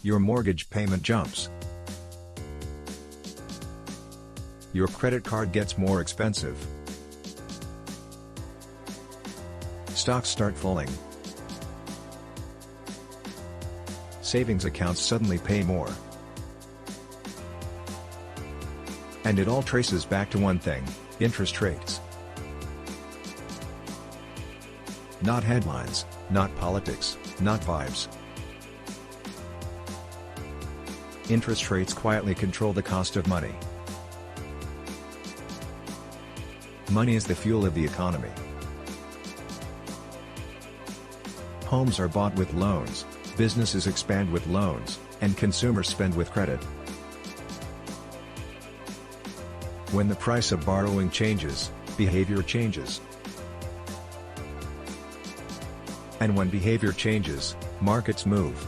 Your mortgage payment jumps. Your credit card gets more expensive. Stocks start falling. Savings accounts suddenly pay more. And it all traces back to one thing: interest rates. Not headlines, not politics, not vibes. Interest rates quietly control the cost of money. Money is the fuel of the economy. Homes are bought with loans, businesses expand with loans, and consumers spend with credit. When the price of borrowing changes, behavior changes. And when behavior changes, markets move.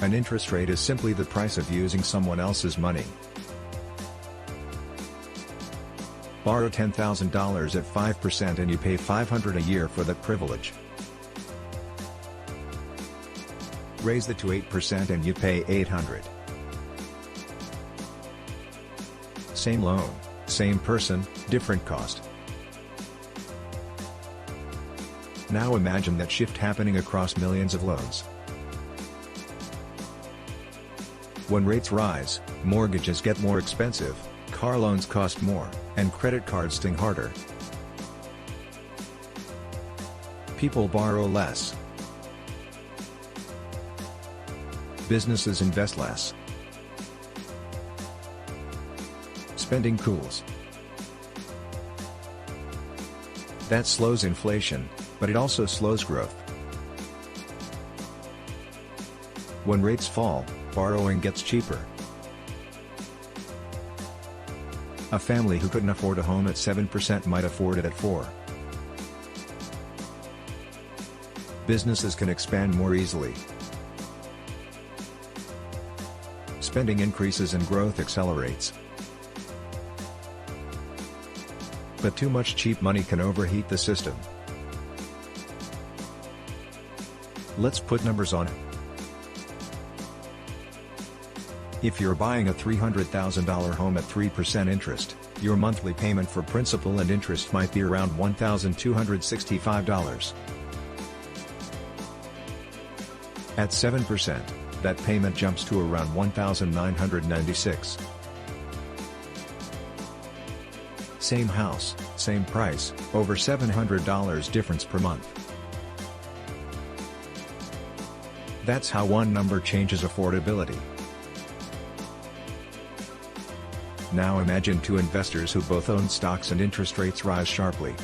An interest rate is simply the price of using someone else's money. Borrow $10,000 at 5% and you pay $500 a year for that privilege. Raise it to 8% and you pay $800. Same loan, same person, different cost. Now imagine that shift happening across millions of loans. When rates rise, mortgages get more expensive, car loans cost more, and credit cards sting harder. People borrow less. Businesses invest less. Spending cools. That slows inflation, but it also slows growth. When rates fall, borrowing gets cheaper. A family who couldn't afford a home at 7% might afford it at 4%. Businesses can expand more easily. Spending increases and growth accelerates. But too much cheap money can overheat the system. Let's put numbers on it. If you're buying a $300,000 home at 3% interest, your monthly payment for principal and interest might be around $1,265. At 7%, that payment jumps to around $1,996. Same house, same price, over $700 difference per month. That's how one number changes affordability. Now imagine two investors who both own stocks and interest rates rise sharply.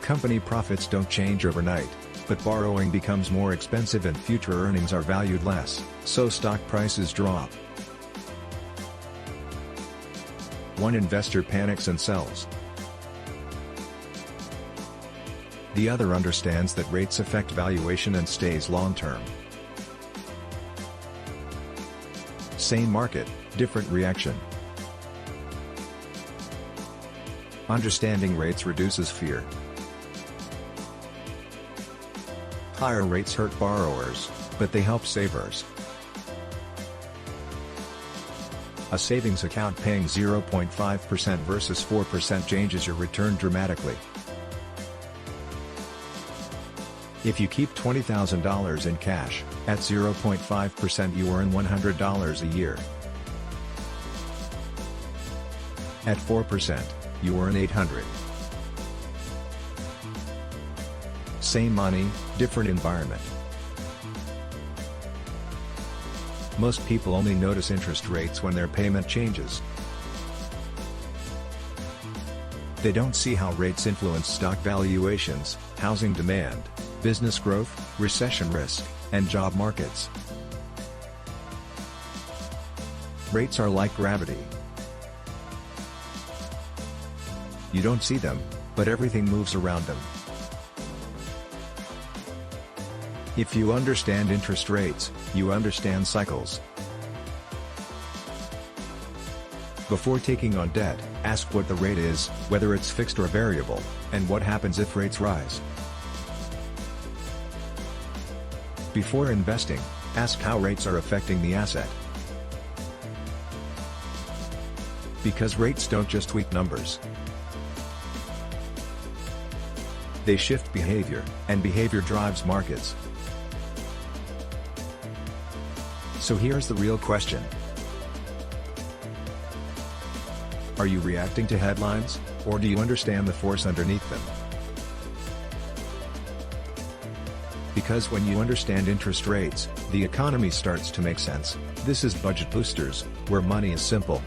Company profits don't change overnight, but borrowing becomes more expensive and future earnings are valued less, so stock prices drop. One investor panics and sells. The other understands that rates affect valuation and stays long-term. Same market, different reaction. Understanding rates reduces fear. Higher rates hurt borrowers, but they help savers. A savings account paying 0.5% versus 4% changes your return dramatically. If you keep $20,000 in cash, at 0.5% you earn $100 a year. At 4%, you earn $800. Same money, different environment. Most people only notice interest rates when their payment changes. They don't see how rates influence stock valuations, housing demand, business growth, recession risk, and job markets. Rates are like gravity. You don't see them, but everything moves around them. If you understand interest rates, you understand cycles. Before taking on debt, ask what the rate is, whether it's fixed or variable, and what happens if rates rise. Before investing, ask how rates are affecting the asset. Because rates don't just tweak numbers. They shift behavior, and behavior drives markets. So here's the real question. Are you reacting to headlines, or do you understand the force underneath them? Because when you understand interest rates, the economy starts to make sense. This is Budget Boosters, where money is simple.